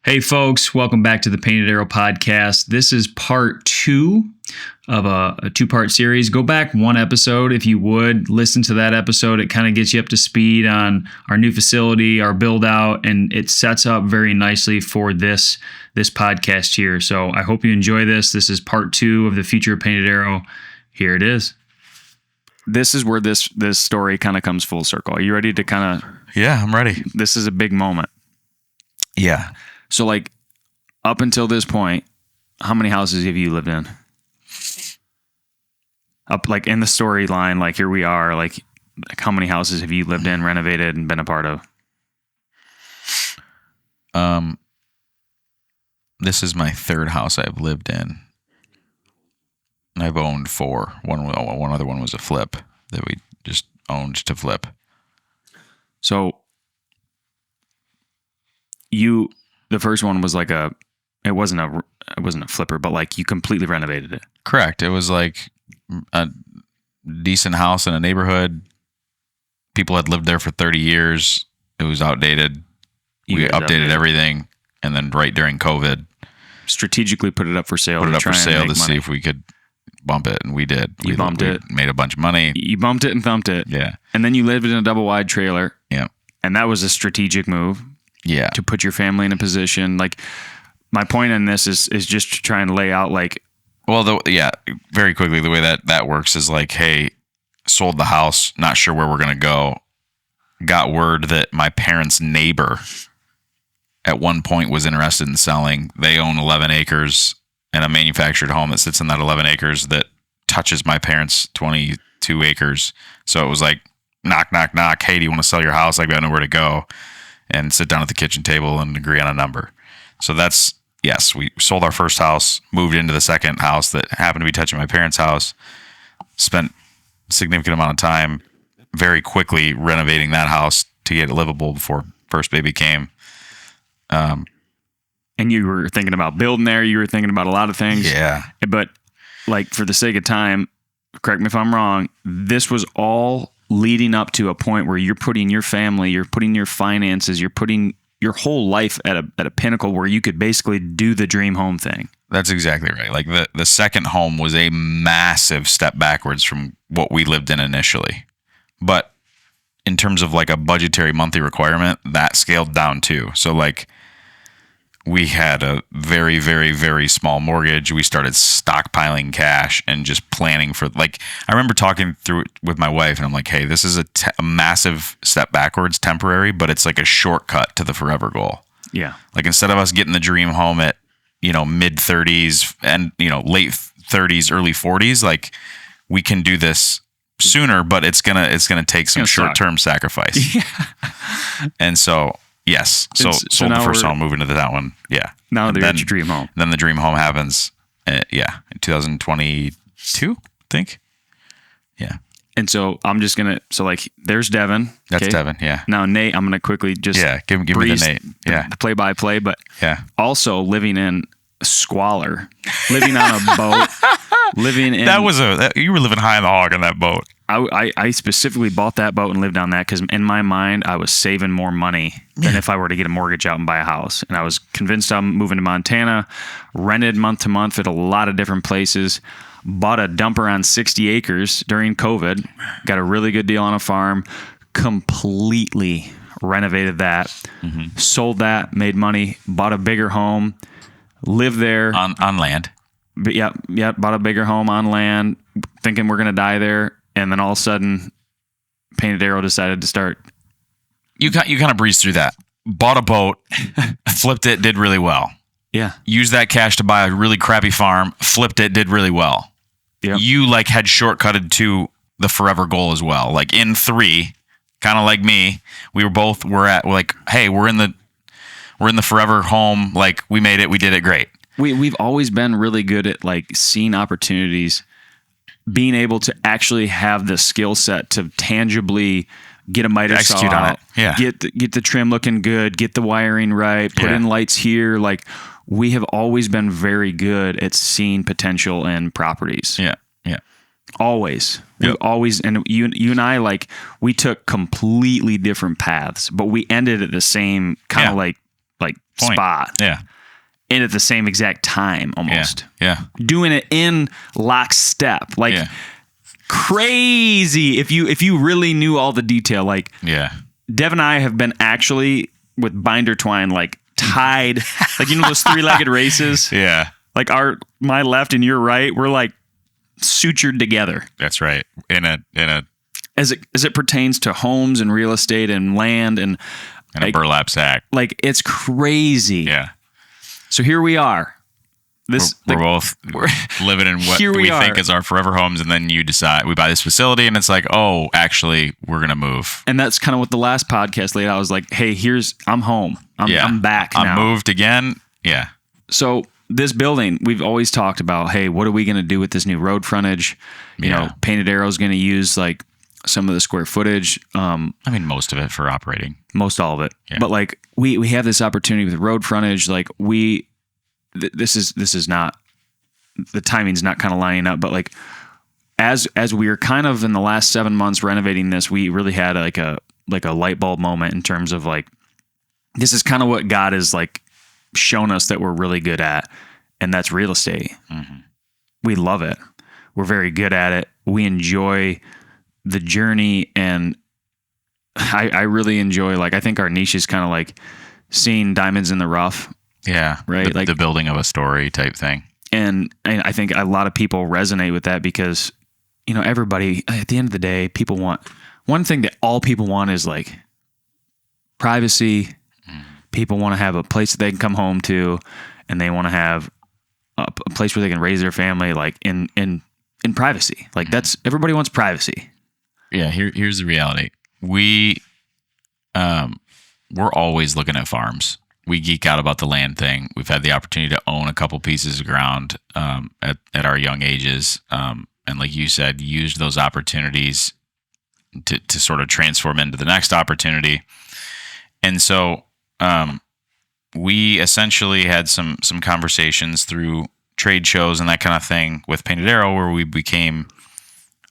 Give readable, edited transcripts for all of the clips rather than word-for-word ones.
Hey folks, welcome back to the Painted Arrow podcast. This is part 2 of a two-part series. Go back one episode if you would. Listen to that episode. It kind of gets you up to speed on our new facility, our build out, and it sets up very nicely for this podcast here. So I hope you enjoy this. This is part 2 of the future of Painted Arrow. Here it is. This is where this story kind of comes full circle. Are you ready to kind of... Yeah, I'm ready. This is a big moment. Yeah. So, like, up until this point, how many houses have you lived in? Up, like, in the storyline, like, here we are, like, how many houses have you lived in, renovated, and been a part of? This is my third house I've lived in. I've owned 4. One other one was a flip that we just owned to flip. So, the first one was like it wasn't a flipper, but like you completely renovated it. Correct. It was like a decent house in a neighborhood. People had lived there for 30 years. It was outdated. We updated everything, and then right during COVID, strategically put it up for sale. To see if we could bump it, and we did. We bumped it. Made a bunch of money. You bumped it and thumped it. Yeah. And then you lived in a double wide trailer. Yeah. And that was a strategic move. Yeah. To put your family in a position. Like, my point in this is just to try and lay out, like... Well, very quickly, the way that works is like, hey, sold the house, not sure where we're going to go. Got word that my parents' neighbor at one point was interested in selling. They own 11 acres and a manufactured home that sits in that 11 acres that touches my parents' 22 acres. So it was like, knock, knock, knock. Hey, do you want to sell your house? I've got nowhere to go. And sit down at the kitchen table and agree on a number. So yes, we sold our first house, moved into the second house that happened to be touching my parents' house, spent a significant amount of time very quickly renovating that house to get it livable before first baby came. And you were thinking about building there. You were thinking about a lot of things. Yeah. But like, for the sake of time, correct me if I'm wrong, this was all leading up to a point where you're putting your family, you're putting your finances, you're putting your whole life at a pinnacle where you could basically do the dream home thing. That's exactly right. Like the second home was a massive step backwards from what we lived in initially. But in terms of like a budgetary monthly requirement, that scaled down too. So like we had a very, very, very small mortgage. We started stockpiling cash and just planning for, like, I remember talking through it with my wife and I'm like, hey, this is a massive step backwards, temporary, but it's like a shortcut to the forever goal. Yeah. Like, instead of us getting the dream home at, mid 30s and, late 30s, early 40s, like, we can do this sooner, but it's going to take some short-term sacrifice. Yeah. And so, yes. So sold the first home, moving to that one. Yeah. Now there's your dream home. Then the dream home happens. In 2022, I think. Yeah. And so I'm just going to, there's Devin. That's okay? Devin. Yeah. Now, Nate, I'm going to quickly just give me the Nate. Yeah. The play-by-play, but yeah. Also living in squalor, living on a boat, living in... you were living high in the hog on that boat. I specifically bought that boat and lived on that because in my mind, I was saving more money than if I were to get a mortgage out and buy a house. And I was convinced I'm moving to Montana, rented month to month at a lot of different places, bought a dumper on 60 acres during COVID, got a really good deal on a farm, completely renovated that, sold that, made money, bought a bigger home, lived there. On land. But yeah, bought a bigger home on land, thinking we're going to die there. And then all of a sudden, Painted Arrow decided to start. You kind of breezed through that. Bought a boat, flipped it, did really well. Yeah. Used that cash to buy a really crappy farm, flipped it, did really well. Yep. You had shortcutted to the forever goal as well. Like in 3, kind of like me, we're at hey, we're in the forever home. Like, we made it, we did it great. We've always been really good at seeing opportunities, being able to actually have the skill set to tangibly get a miter saw execute on it. Yeah. Get the trim looking good, get the wiring right, put in lights here. Like, we have always been very good at seeing potential in properties. Yeah. Yeah. Always. Yep. We always, and you and I, we took completely different paths, but we ended at the same kind of like Point. spot. Yeah. And at the same exact time almost. Yeah. Doing it in lockstep. Like crazy. If you really knew all the detail, like Dev and I have been actually with binder twine, like tied, like, you know, those 3-legged races. Yeah. Like my left and your right, we're like sutured together. That's right. In a as it pertains to homes and real estate and land and a burlap sack. Like, it's crazy. Yeah. So here we are. We're both living in what we think is our forever homes, and then you decide we buy this facility, and it's like, oh, actually, we're gonna move. And that's kind of what the last podcast laid out. I was like, hey, I'm home. I'm back now. I'm moved again. Yeah. So this building, we've always talked about, hey, what are we gonna do with this new road frontage? You know, Painted Arrow's gonna use like some of the square footage. I mean, most of it for operating. Most all of it. Yeah. But like we have this opportunity with road frontage. Like this is not, the timing's not kind of lining up, but like as we are kind of in the last 7 months renovating this, we really had like a light bulb moment in terms of like, this is kind of what God has like shown us that we're really good at, and that's real estate. Mm-hmm. We love it. We're very good at it. We enjoy the journey, and I really enjoy, like, I think our niche is kind of like seeing diamonds in the rough. Yeah. Right. Like the building of a story type thing. And I think a lot of people resonate with that because, you know, everybody, at the end of the day, people want, one thing that all people want is like privacy. Mm. People want to have a place that they can come home to, and they want to have a place where they can raise their family, like in privacy. Like that's, everybody wants privacy. Yeah. Here's the reality. We're always looking at farms. We geek out about the land thing. We've had the opportunity to own a couple pieces of ground at our young ages. And like you said, used those opportunities to sort of transform into the next opportunity. And so we essentially had some conversations through trade shows and that kind of thing with Painted Arrow, where we became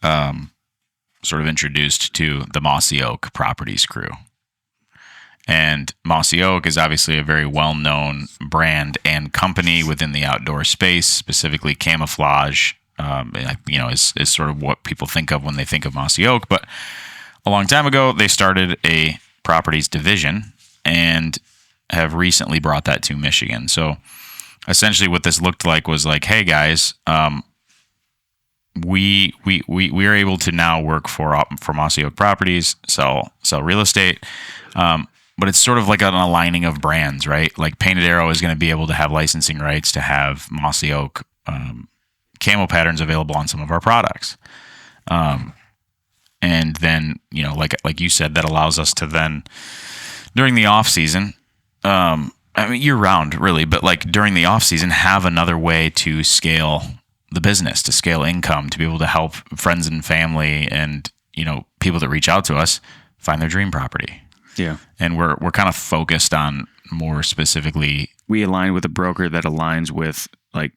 sort of introduced to the Mossy Oak Properties crew. And Mossy Oak is obviously a very well-known brand and company within the outdoor space, specifically camouflage, is sort of what people think of when they think of Mossy Oak. But a long time ago, they started a properties division and have recently brought that to Michigan. So essentially what this looked like was like, hey guys, we are able to now work for Mossy Oak Properties, sell real estate. But it's sort of like an aligning of brands, right? Like Painted Arrow is going to be able to have licensing rights to have Mossy Oak camo patterns available on some of our products. And then, you know, like you said, that allows us to then, during the off season, I mean, year round really, but like during the off season, have another way to scale the business, to scale income, to be able to help friends and family and, you know, people that reach out to us find their dream property. Yeah. And we're kind of focused on more specifically. We align with a broker that aligns with like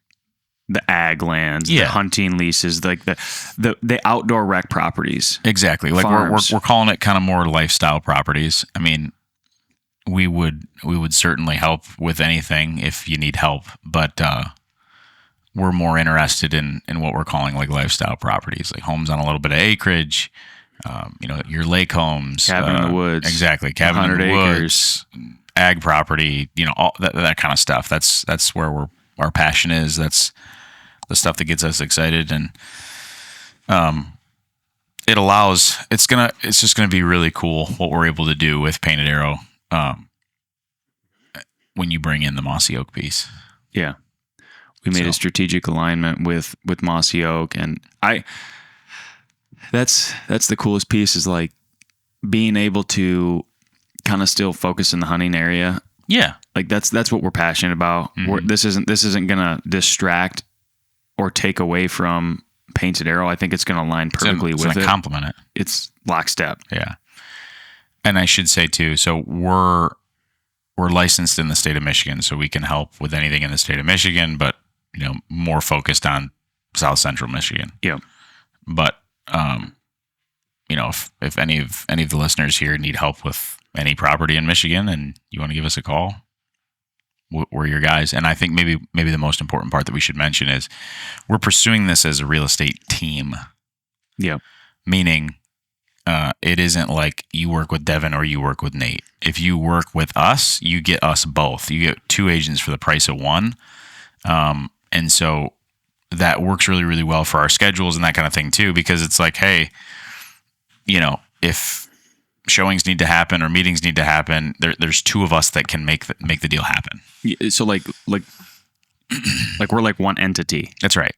the ag lands, the hunting leases, like the outdoor rec properties. Exactly. Like we're calling it kind of more lifestyle properties. I mean, we would certainly help with anything if you need help, but we're more interested in what we're calling like lifestyle properties, like homes on a little bit of acreage. You know, your lake homes, cabin in the woods, exactly, cabin in the woods, ag property, you know, all that kind of stuff. That's where our passion is. That's the stuff that gets us excited, and it's just gonna be really cool what we're able to do with Painted Arrow when you bring in the Mossy Oak piece. Yeah, we made a strategic alignment with Mossy Oak, and That's the coolest piece, is like being able to kind of still focus in the hunting area. Yeah. Like that's what we're passionate about. Mm-hmm. This isn't going to distract or take away from Painted Arrow. I think it's going to align perfectly with it. Complement it. It's lockstep. Yeah. And I should say too, so we're licensed in the state of Michigan, so we can help with anything in the state of Michigan, but, you know, more focused on South Central Michigan. Yeah. But you know, if any of the listeners here need help with any property in Michigan and you want to give us a call, were your guys. And I think maybe the most important part that we should mention is we're pursuing this as a real estate team. Yeah. Meaning, it isn't like you work with Devin or you work with Nate. If you work with us, you get us both. You get 2 agents for the price of 1. And so that works really, really well for our schedules and that kind of thing too, because it's like, hey, if showings need to happen or meetings need to happen, there's 2 of us that can make the deal happen. So like we're like one entity. That's right.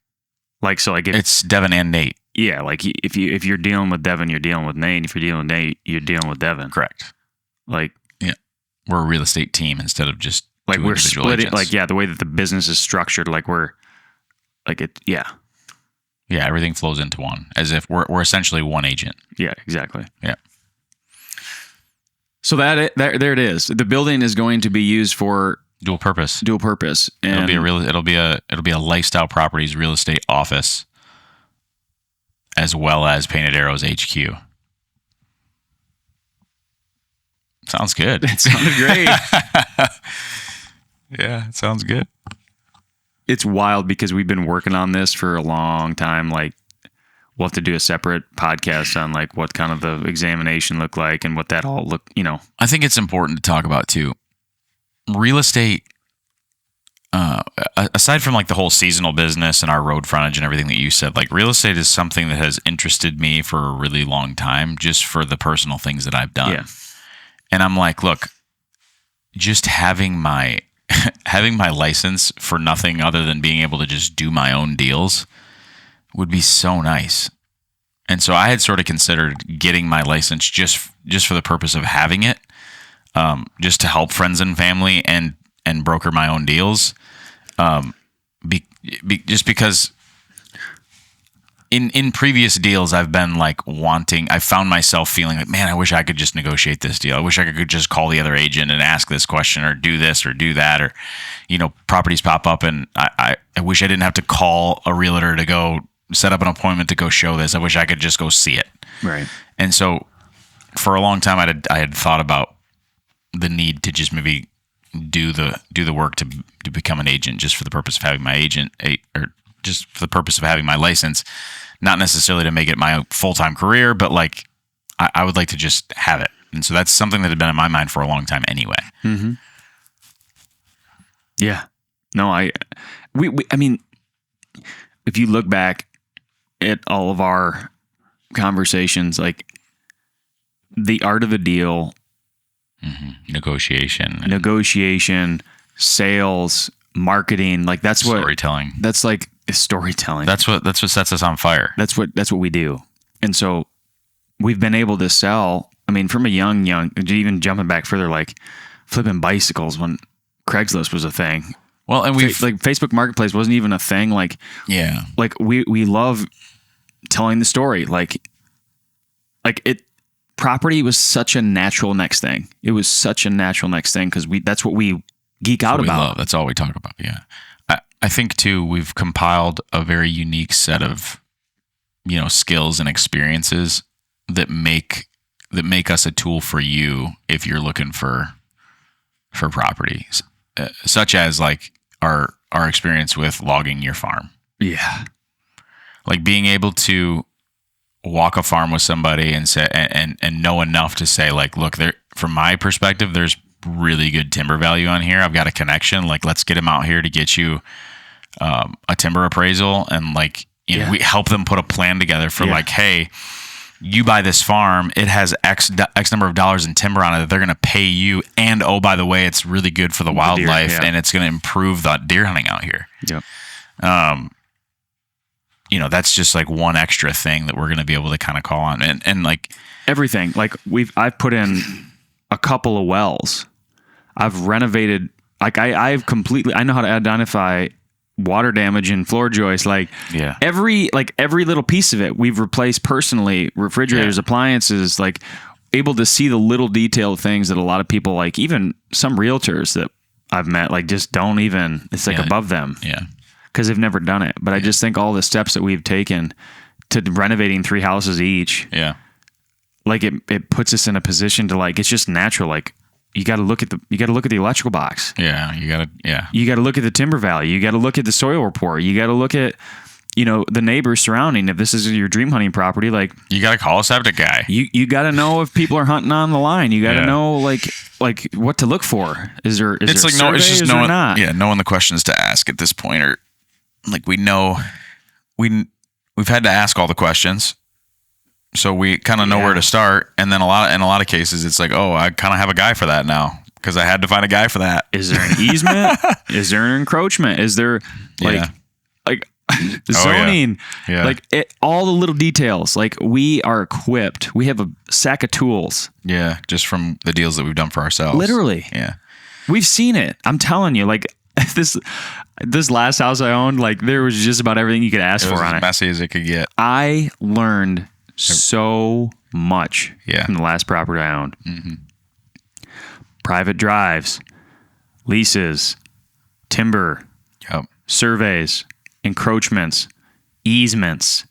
If It's Devin and Nate. Yeah, like if you're dealing with Devin, you're dealing with Nate. If you're dealing with Nate, you're dealing with Devin. Correct. Like, yeah, we're a real estate team instead of just like 2 we're individual splitting. agents. Like, yeah, the way that the business is structured, like we're like it. Yeah, yeah, everything flows into one, as if we're essentially one agent. yeah, exactly. Yeah. So there it is. The building is going to be used for Dual purpose. And It'll be a Lifestyle Properties real estate office, as well as Painted Arrows HQ. Sounds good. It sounded great. Yeah, it sounds good. It's wild because we've been working on this for a long time. Like, we'll have to do a separate podcast on like what kind of the examination looked like and what that all look. I think it's important to talk about too. Real estate, aside from like the whole seasonal business and our road frontage and everything that you said, like real estate is something that has interested me for a really long time, just for the personal things that I've done. Yeah. And I'm like, look, just having my license for nothing other than being able to just do my own deals would be so nice. And so I had sort of considered getting my license just for the purpose of having it, just to help friends and family and broker my own deals. Just because in previous deals, I've been like I found myself feeling like, man, I wish I could just negotiate this deal. I wish I could just call the other agent and ask this question or do this or do that, or, properties pop up and I wish I didn't have to call a realtor to go set up an appointment to go show this. I wish I could just go see it. Right. And so for a long time, I had thought about the need to just maybe do the work to become an agent, just for the purpose of having my agent, or just for the purpose of having my license, not necessarily to make it my full-time career, but like I would like to just have it. And so that's something that had been in my mind for a long time anyway. Mm-hmm. Yeah. No, I mean, if you look back at all of our conversations, like the art of the deal, negotiation, sales, marketing, like that's what storytelling. That's like storytelling. That's what sets us on fire. That's what we do. And so we've been able to sell. I mean, from a young, even jumping back further, like flipping bicycles when Craigslist was a thing. Well, and like Facebook Marketplace wasn't even a thing. Like, yeah, like we love telling the story. Like property was such a natural next thing. It was such a natural next thing because that's what we geek out about. That's all we talk about. Yeah. I think too, we've compiled a very unique set of, skills and experiences that make us a tool for you if you're looking for properties, such as like our experience with logging your farm. Yeah. Like being able to walk a farm with somebody and say, and know enough to say like, look, from my perspective, there's really good timber value on here. I've got a connection. Like, let's get him out here to get you a timber appraisal. And like, we help them put a plan together for like, hey, you buy this farm, it has X number of dollars in timber on it that they're going to pay you. And oh, by the way, it's really good for the wildlife and it's going to improve the deer hunting out here. Yep. That's just like one extra thing that we're going to be able to kind of call on and like everything. Like I've put in a couple of wells. I've renovated, like I know how to identify water damage in floor joists. Like every little piece of it we've replaced personally, refrigerators, appliances, like able to see the little detailed things that a lot of people, like even some realtors that I've met, like just don't even, it's like above them. Yeah. Because they've never done it. But I just think all the steps that we've taken to renovating 3 houses each, like it puts us in a position to like, it's just natural. Like you got to look at the electrical box. Yeah, you got to look at the timber value. You got to look at the soil report. You got to look at, the neighbors surrounding. If this is your dream hunting property, like you got to call a septic guy. You got to know if people are hunting on the line. You got to know like what to look for. Is there it's there like a no, it's survey? just Is knowing, there not? knowing the questions to ask at this point, or like we've had to ask all the questions, so we kind of know where to start. And then in a lot of cases, it's like, oh, I kind of have a guy for that now because I had to find a guy for that. Is there an easement? Is there an encroachment? Is there like zoning? Yeah. Like all the little details. Like we are equipped. We have a sack of tools. Yeah, just from the deals that we've done for ourselves. Literally. Yeah. We've seen it. I'm telling you, like this last house I owned, like there was just about everything you could ask for on it. As messy as it could get. I learned so much from the last property I owned. Mm-hmm. Private drives, leases, timber, surveys, encroachments, easements,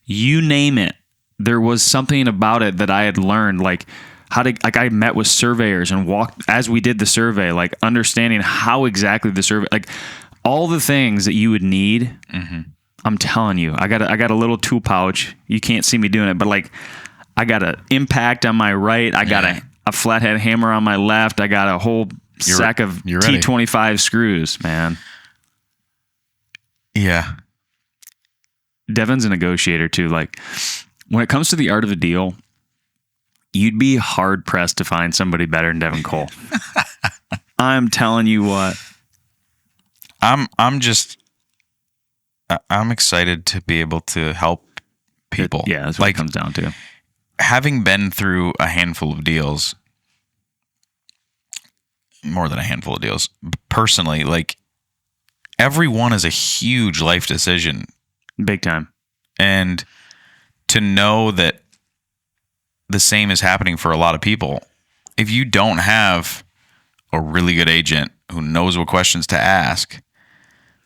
you name it. There was something about it that I had learned, like I met with surveyors and walked as we did the survey, like understanding how exactly the survey, like all the things that you would need. Mm-hmm. I'm telling you, I got a little tool pouch. You can't see me doing it, but like I got an impact on my right. I got a flathead hammer on my left. I got a whole sack of T25 screws, man. Yeah. Devin's a negotiator too. Like when it comes to the art of the deal, you'd be hard pressed to find somebody better than Devin Cole. I'm telling you what. I'm excited to be able to help people. That's what it comes down to. Having been through a handful of deals, more than a handful of deals, personally, like every one is a huge life decision. Big time. And to know that the same is happening for a lot of people, if you don't have a really good agent who knows what questions to ask,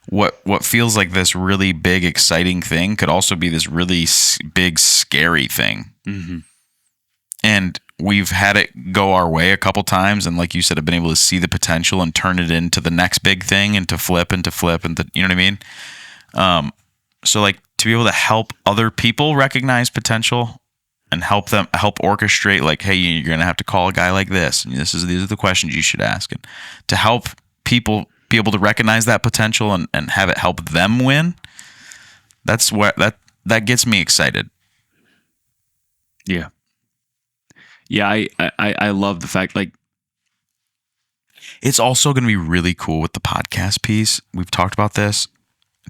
what feels like this really big, exciting thing could also be this really big, scary thing. Mm-hmm. And we've had it go our way a couple times. And like you said, I've been able to see the potential and turn it into the next big thing and to flip. And you know what I mean? So like to be able to help other people recognize potential and help orchestrate, like, hey, you're going to have to call a guy like this. And these are the questions you should ask. And to help people be able to recognize that potential and have it help them win. That's what that gets me excited. Yeah. Yeah. I love the fact, like, it's also going to be really cool with the podcast piece. We've talked about this,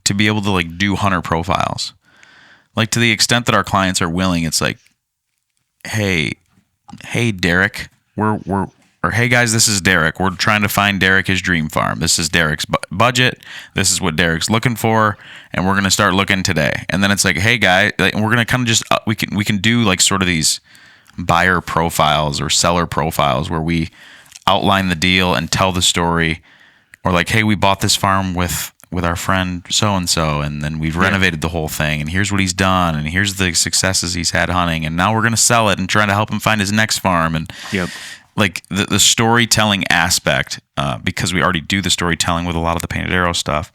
to be able to like do hunter profiles, like to the extent that our clients are willing. It's like, hey, Derek, or hey guys, this is Derek. We're trying to find Derek his dream farm. This is Derek's budget. This is what Derek's looking for, and we're gonna start looking today. And then it's like, hey guy, like, we're gonna kind of just we can do like sort of these buyer profiles or seller profiles where we outline the deal and tell the story, or like, hey, we bought this farm with our friend so and so, and then we've renovated the whole thing, and here's what he's done, and here's the successes he's had hunting, and now we're gonna sell it and trying to help him find his next farm. And like the storytelling aspect, because we already do the storytelling with a lot of the Painted Arrow stuff,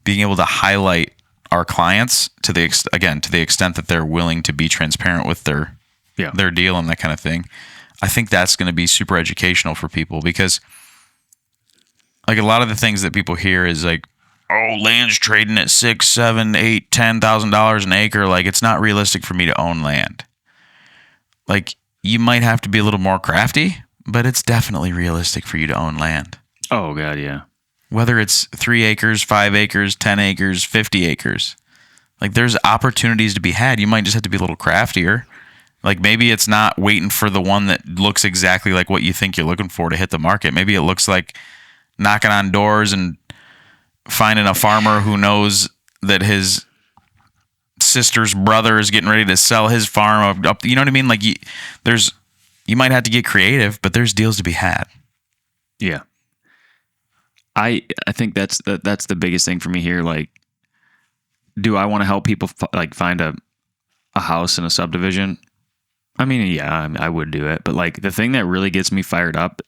being able to highlight our clients to the extent that they're willing to be transparent with their deal and that kind of thing. I think that's going to be super educational for people, because like a lot of the things that people hear is like, oh, land's trading at $6,000, $7,000, $8,000, $10,000 an acre. Like, it's not realistic for me to own land. Like, you might have to be a little more crafty, but it's definitely realistic for you to own land. Oh God, yeah. Whether it's 3 acres, 5 acres, 10 acres, 50 acres, like there's opportunities to be had. You might just have to be a little craftier. Like maybe it's not waiting for the one that looks exactly like what you think you're looking for to hit the market. Maybe it looks like knocking on doors and finding a farmer who knows that his sister's brother is getting ready to sell his farm up. You know what I mean? Like you might have to get creative, but there's deals to be had. Yeah. I think that's the biggest thing for me here. Like, do I want to help people find a house in a subdivision? I mean, yeah, I would do it. But like the thing that really gets me fired up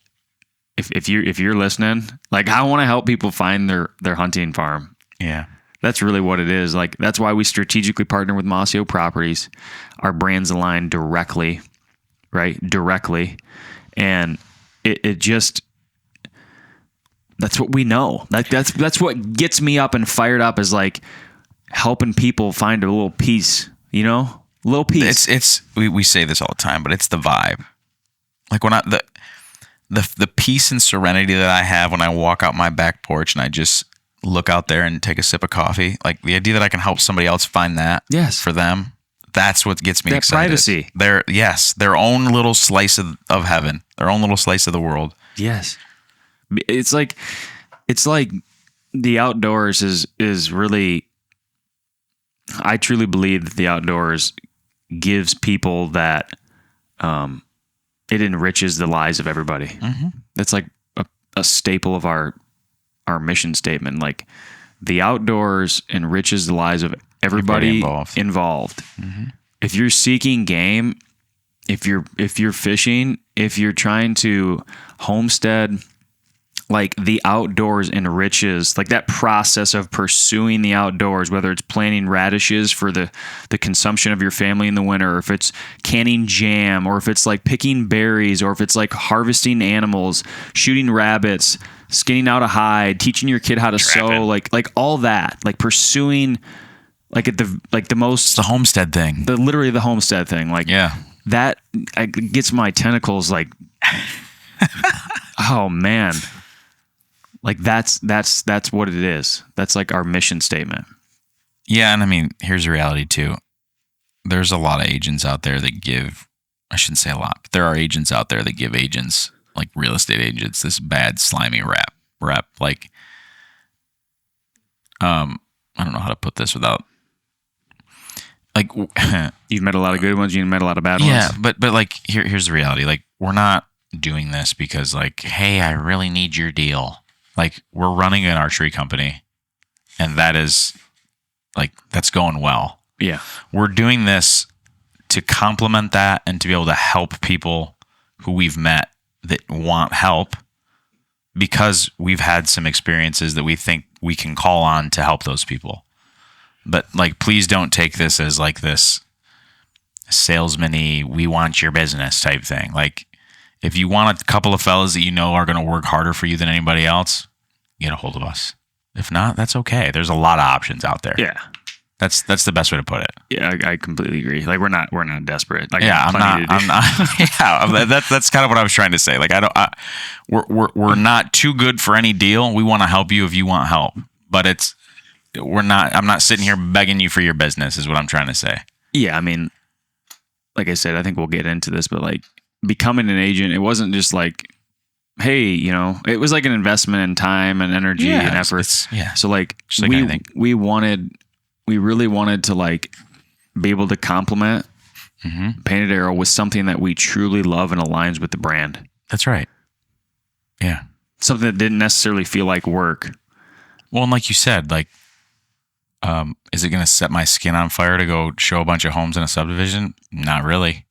if you're listening, like I want to help people find their hunting farm. Yeah. That's really what it is. Like that's why we strategically partner with Mossio Properties. Our brands align directly, right? Directly. And it just that's what we know. Like that's what gets me up and fired up is like helping people find a little peace, you know? A little peace. We say this all the time, but it's the vibe. Like when the peace and serenity that I have when I walk out my back porch and I just look out there and take a sip of coffee, like the idea that I can help somebody else find that for them, that's what gets me that excited. Privacy. Their own little slice of heaven, their own little slice of the world. Yes. It's like the outdoors is really, I truly believe that the outdoors gives people that it enriches the lives of everybody. Mm-hmm. It's like a staple of our mission statement. Like the outdoors enriches the lives of everybody involved. Mm-hmm. If you're seeking game, if you're fishing, if you're trying to homestead, like the outdoors enriches, like that process of pursuing the outdoors, whether it's planting radishes for the consumption of your family in the winter, or if it's canning jam, or if it's like picking berries, or if it's like harvesting animals, shooting rabbits, skinning out a hide, teaching your kid how to sew, like all that, like pursuing, like at the most, it's the homestead thing, literally the homestead thing, like that gets my tentacles like, oh man. Like that's what it is. That's like our mission statement. Yeah, and I mean, here's the reality too. There's a lot of agents out there that give, I shouldn't say a lot, but there are agents out there that give agents, like real estate agents, this bad slimy rep. Like, I don't know how to put this without, like, you've met a lot of good ones, you've met a lot of bad ones. Yeah, but like here's the reality. Like, we're not doing this because like, hey, I really need your deal. Like, we're running an archery company, and that is, like, that's going well. Yeah. We're doing this to complement that and to be able to help people who we've met that want help because we've had some experiences that we think we can call on to help those people. But, like, please don't take this as, like, this salesman-y, we want your business type thing. Like, if you want a couple of fellas that you know are going to work harder for you than anybody else, get a hold of us. If not, that's okay. There's a lot of options out there. Yeah. That's the best way to put it. Yeah, I completely agree. Like we're not desperate. Like I'm not. Yeah, that's kind of what I was trying to say. Like we're not too good for any deal. We want to help you if you want help, but I'm not sitting here begging you for your business is what I'm trying to say. Yeah, I mean, like I said, I think we'll get into this, but like becoming an agent, it wasn't just like, hey, you know, it was like an investment in time and energy and effort. So like, we really wanted to like be able to complement Painted Arrow with something that we truly love and aligns with the brand. That's right. Yeah. Something that didn't necessarily feel like work. Well, and like you said, like, is it going to set my skin on fire to go show a bunch of homes in a subdivision? Not really.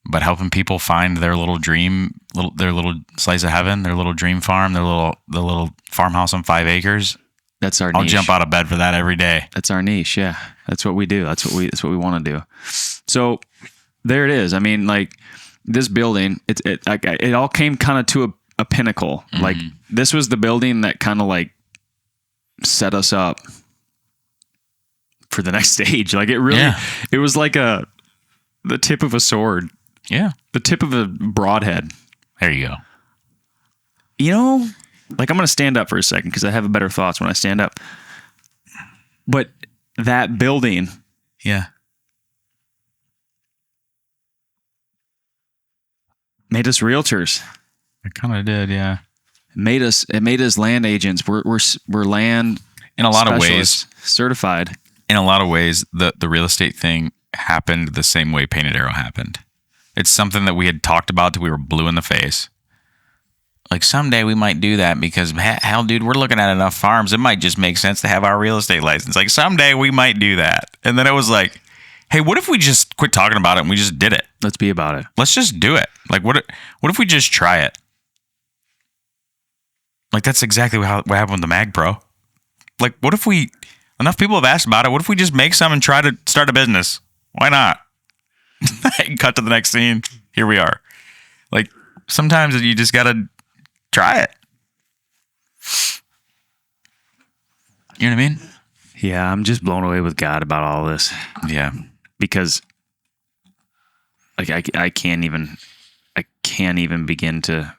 But helping people find their little dream, their little slice of heaven, their little dream farm, the little farmhouse on 5 acres. That's our niche. I'll jump out of bed for that every day. That's our niche. Yeah. That's what we do. That's what we want to do. So there it is. I mean, like this building, it all came kind of to a pinnacle. Mm-hmm. Like this was the building that kind of like set us up for the next stage. Like it really, it was like the tip of a sword. Yeah. The tip of a broadhead. There you go. You know, like I'm going to stand up for a second because I have better thoughts when I stand up. But that building. Yeah. Made us realtors. It kind of did, yeah. It made us land agents. We're land in a lot of ways certified. In a lot of ways, the real estate thing happened the same way Painted Arrow happened. It's something that we had talked about till we were blue in the face. Like someday we might do that because hell, dude, we're looking at enough farms. It might just make sense to have our real estate license. Like someday we might do that. And then it was like, hey, what if we just quit talking about it and we just did it? Let's be about it. Let's just do it. Like what if we just try it? Like, that's exactly what happened with the Mag Pro. Like, what if enough people have asked about it, what if we just make some and try to start a business? Why not? Cut to the next scene. Here we are. Like, sometimes you just got to try it. You know what I mean? Yeah, I'm just blown away with God about all this. Yeah. Because like I can't even begin to,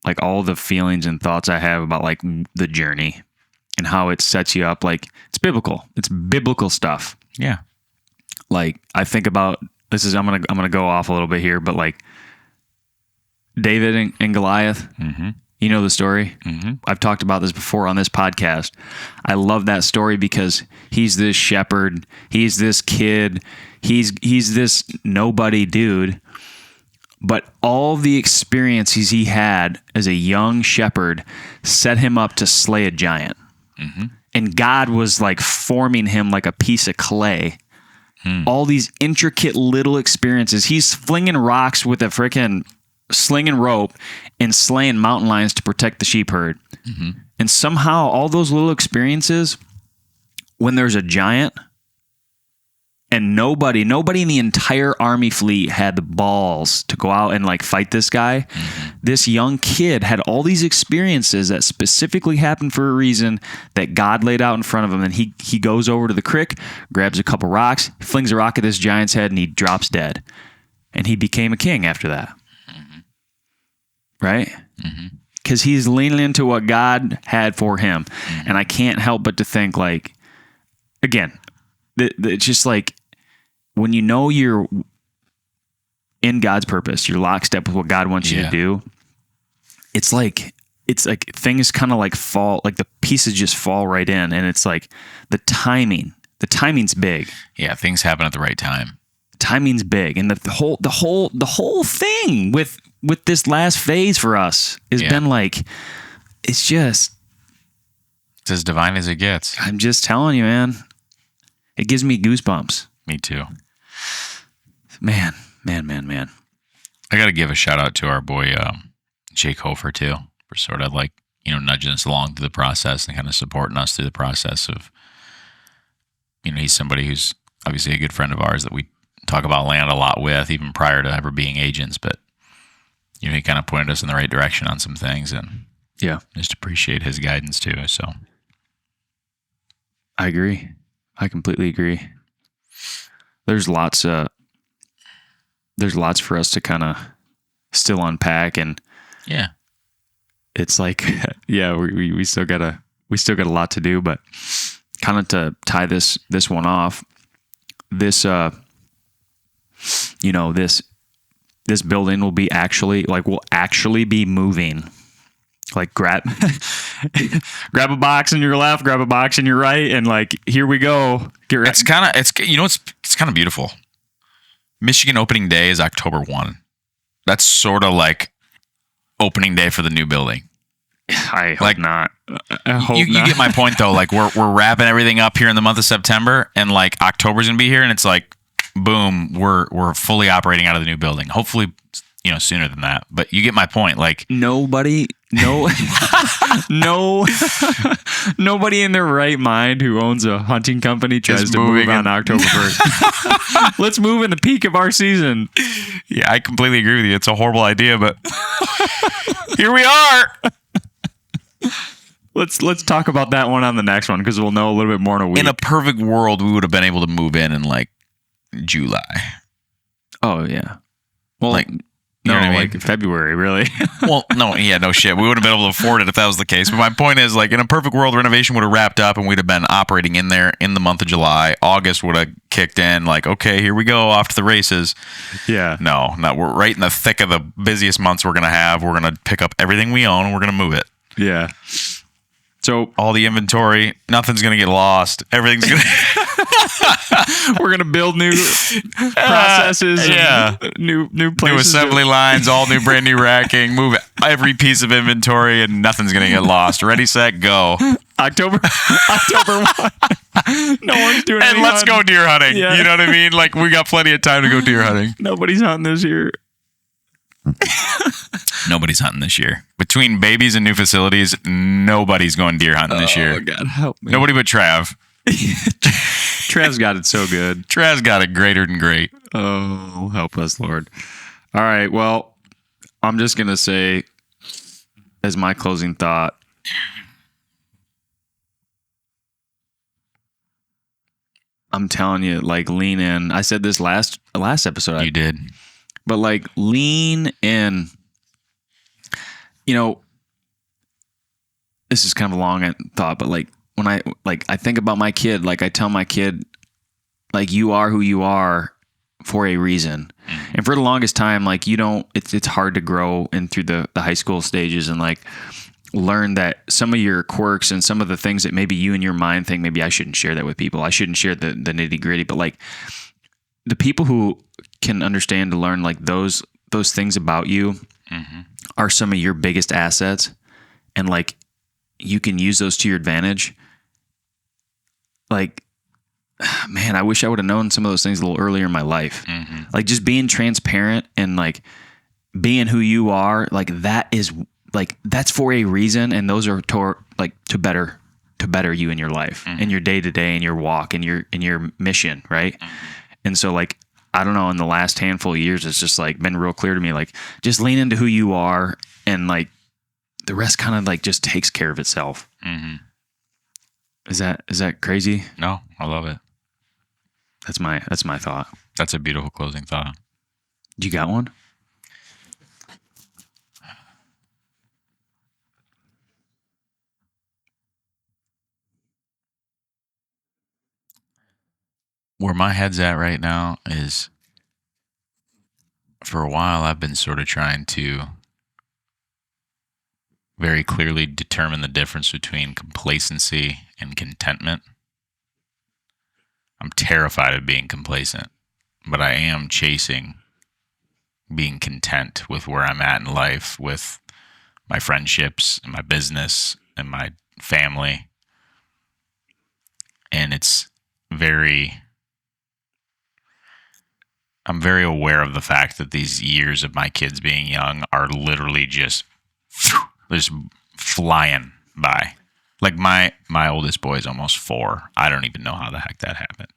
like, all the feelings and thoughts I have about like the journey and how it sets you up. Like, it's biblical. It's biblical stuff. Yeah. Like, I think about I'm gonna go off a little bit here, but like David and Goliath. Mm-hmm. You know the story? Mm-hmm. I've talked about this before on this podcast. I love that story because he's this shepherd. He's this kid. He's this nobody dude. But all the experiences he had as a young shepherd set him up to slay a giant. Mm-hmm. And God was like forming him like a piece of clay. All these intricate little experiences. He's flinging rocks with a freaking sling and rope and slaying mountain lions to protect the sheep herd. Mm-hmm. And somehow all those little experiences, when there's a giant and nobody in the entire army fleet had the balls to go out and like fight this guy. Mm-hmm. This young kid had all these experiences that specifically happened for a reason that God laid out in front of him. And he goes over to the creek, grabs a couple rocks, flings a rock at this giant's head, and he drops dead. And he became a king after that. Right? Because he's leaning into what God had for him. Mm-hmm. And I can't help but to think, like, again, it's just like when you know you're in God's purpose, you're lockstep with what God wants you to do. It's like things kind of like fall, like the pieces just fall right in. And it's like the timing's big. Yeah. Things happen at the right time. Timing's big. And the whole thing with this last phase for us has been like, it's as divine as it gets. I'm just telling you, man. It gives me goosebumps. Me too. Man. I got to give a shout out to our boy, Jake Hofer too, for sort of like, nudging us along through the process and kind of supporting us through the process of, he's somebody who's obviously a good friend of ours that we talk about land a lot with, even prior to ever being agents, but he kind of pointed us in the right direction on some things, and just appreciate his guidance too. So I agree. I completely agree. There's lots for us to kind of still unpack, and it's like, we still got a lot to do, but kind of to tie this one off, this building will actually be moving. Like grab a box in your left, grab a box in your right, and like, here we go. It's kind of beautiful. Michigan opening day is October 1. That's sort of like opening day for the new building. I hope not. You get my point though. Like we're wrapping everything up here in the month of September, and like October's gonna be here, and it's like, boom, we're fully operating out of the new building. Hopefully, sooner than that. But you get my point. Like nobody in their right mind who owns a hunting company tries to move on October 1st. Let's move in the peak of our season. Yeah, I completely agree with you. It's a horrible idea, but here we are. Let's talk about that one on the next one, because we'll know a little bit more in a week. In a perfect world, we would have been able to move in like July. Oh yeah. Well, like, no, what I mean? Like February, really. Well, no, yeah, no shit. We wouldn't have been able to afford it if that was the case. But my point is, like, in a perfect world, renovation would have wrapped up and we'd have been operating in there in the month of July. August would have kicked in, like, okay, here we go, off to the races. Yeah. No, we're right in the thick of the busiest months we're going to have. We're going to pick up everything we own and we're going to move it. Yeah. So all the inventory, nothing's going to get lost. Everything's going to... We're going to build new processes, new places. New assembly lines, all new, brand new racking, move every piece of inventory, and nothing's going to get lost. Ready, set, go. October 1. No one's doing anything. And let's go deer hunting. Yeah. You know what I mean? Like, we got plenty of time to go deer hunting. Nobody's hunting this year. Nobody's hunting this year. Between babies and new facilities, nobody's going deer hunting this year. Oh, God, help me. Nobody but Trav. Trav's got it so good. Trav's got it greater than great. Oh, help us, Lord. All right, well, I'm just going to say, as my closing thought, I'm telling you, like, lean in. I said this last episode. You did. But, like, lean in. You know, this is kind of a long thought, but, like, when I think about my kid, like, I tell my kid, like, you are who you are for a reason. And for the longest time, like, it's hard to grow in through the high school stages and, like, learn that some of your quirks and some of the things that maybe you in your mind think maybe I shouldn't share that with people. I shouldn't share the nitty gritty, but, like, the people who can understand to learn, like, those things about you are some of your biggest assets. And, like, you can use those to your advantage. Like, man, I wish I would have known some of those things a little earlier in my life. Like, just being transparent and, like, being who you are, like, that is, like, that's for a reason. And those are to better you in your life, in your day to day, in your walk, in your mission. Right. And so, like, I don't know, in the last handful of years, it's just, like, been real clear to me, like, just lean into who you are, and, like, the rest kind of, like, just takes care of itself. Is that crazy? No, I love it. That's my thought. That's a beautiful closing thought. You got one? Where my head's at right now is, for a while, I've been sort of trying to very clearly determine the difference between complacency and contentment. I'm terrified of being complacent, but I am chasing being content with where I'm at in life, with my friendships and my business and my family. And I'm very aware of the fact that these years of my kids being young are literally just flying by. Like, my oldest boy is almost 4. I don't even know how the heck that happened.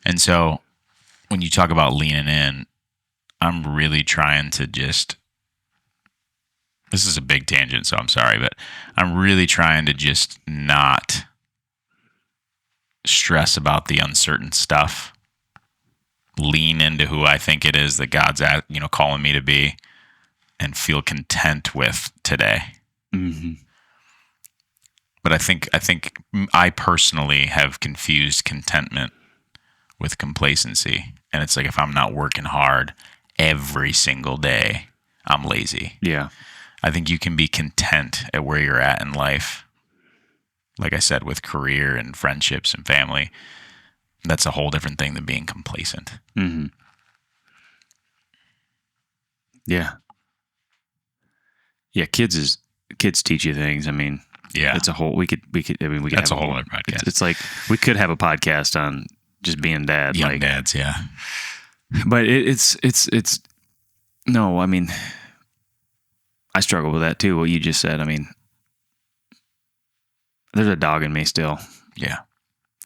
And so when you talk about leaning in, I'm really trying to just, this is a big tangent, so I'm sorry, but I'm really trying to just not stress about the uncertain stuff. Lean into who I think it is that God's calling me to be, and feel content with today. But I think I personally have confused contentment with complacency. And it's like, if I'm not working hard every single day, I'm lazy. Yeah. I think you can be content at where you're at in life. Like I said, with career and friendships and family. That's a whole different thing than being complacent. Yeah. Yeah. Kids teach you things. I mean, yeah, it's a whole, that's a whole other podcast. It's like, we could have a podcast on just being dad. Young dads. Yeah. But it's no, I mean, I struggle with that too. What you just said. I mean, there's a dog in me still. Yeah.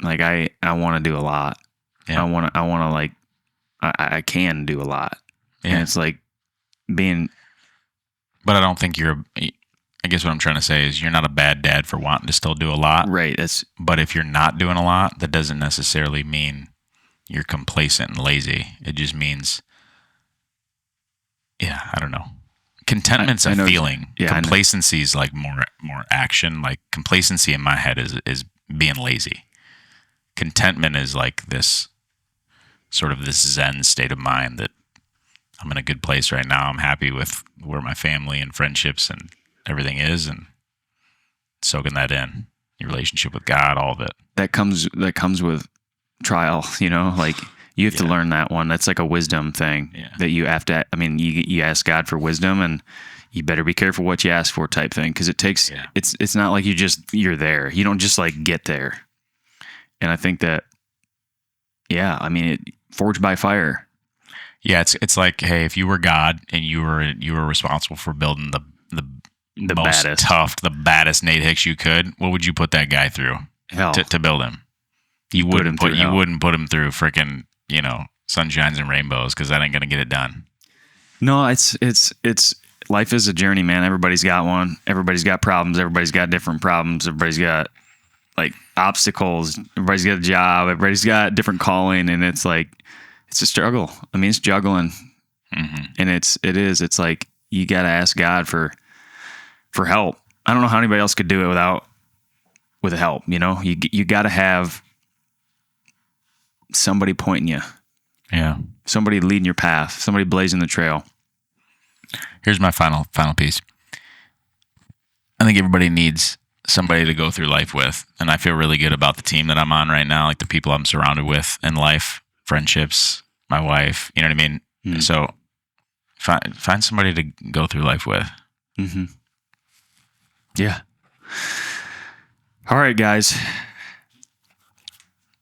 Like, I want to do a lot. Yeah. I want to like, I can do a lot. Yeah. And it's like being. But I don't think I guess what I'm trying to say is, you're not a bad dad for wanting to still do a lot. Right. But if you're not doing a lot, that doesn't necessarily mean you're complacent and lazy. It just means, I don't know. Contentment's a feeling. Yeah, Complacency is like more action. Like, complacency in my head is being lazy. Contentment is like this sort of this Zen state of mind that I'm in a good place right now. I'm happy with where my family and friendships and everything is, and soaking that in. Your relationship with God, all of it. That comes with trial, like, you have to learn that one. That's like a wisdom thing that you have to, I mean, you ask God for wisdom, and you better be careful what you ask for, type thing. Cause it takes, it's not like you're there. You don't just, like, get there. And I think that, I mean, forged by fire. Yeah, it's like, hey, if you were God and you were responsible for building the most baddest. tough, the baddest Nate Hicks you could, what would you put that guy through Hell. to build him? You wouldn't put him through freaking, sunshines and rainbows, because that ain't gonna get it done. No, it's life is a journey, man. Everybody's got one. Everybody's got problems. Everybody's got different problems. Everybody's got like obstacles. Everybody's got a job. Everybody's got different calling, and it's like it's a struggle. I mean, it's juggling, and it's like you got to ask God for help. I don't know how anybody else could do it with help. You got to have somebody pointing you. Yeah. Somebody leading your path. Somebody blazing the trail. Here's my final piece. I think everybody needs somebody to go through life with, and I feel really good about the team that I'm on right now, like the people I'm surrounded with in life, friendships, my wife. You know what I mean? So find somebody to go through life with. Mm-hmm. Yeah. All right, guys.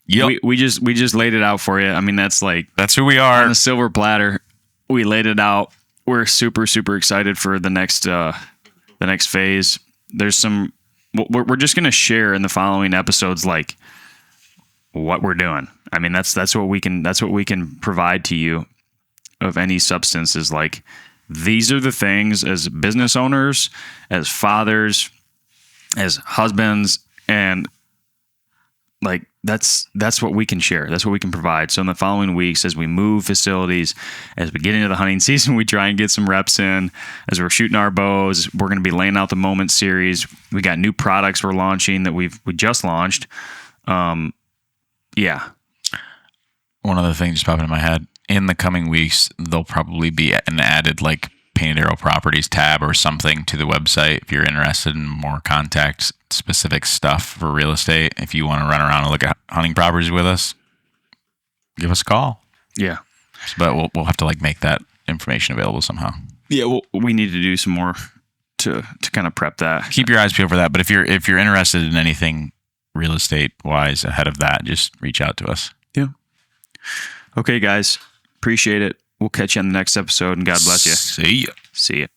Yep. We just laid it out for you. I mean, that's who we are. On the silver platter. We laid it out. We're super, super excited for the next phase. We're just going to share in the following episodes, like what we're doing. I mean, that's what we can provide to you of any substance, is like, these are the things as business owners, as fathers, as husbands, and like that's what we can share. That's what we can provide. So in the following weeks, as we move facilities, as we get into the hunting season, we try and get some reps in. As we're shooting our bows, we're going to be laying out the moment series. We got new products we're launching that we just launched. Yeah. One other thing just popped into my head. In the coming weeks, there'll probably be an added like Painted Arrow Properties tab or something to the website if you're interested in more contact specific stuff for real estate. If you want to run around and look at hunting properties with us, give us a call. Yeah. But we'll have to like make that information available somehow. Yeah, well, we need to do some more to kind of prep that. Keep your eyes peeled for that. But if you're interested in anything real estate wise ahead of that, just reach out to us. Yeah. Okay, guys. Appreciate it. We'll catch you on the next episode, and God bless you. See ya. See ya.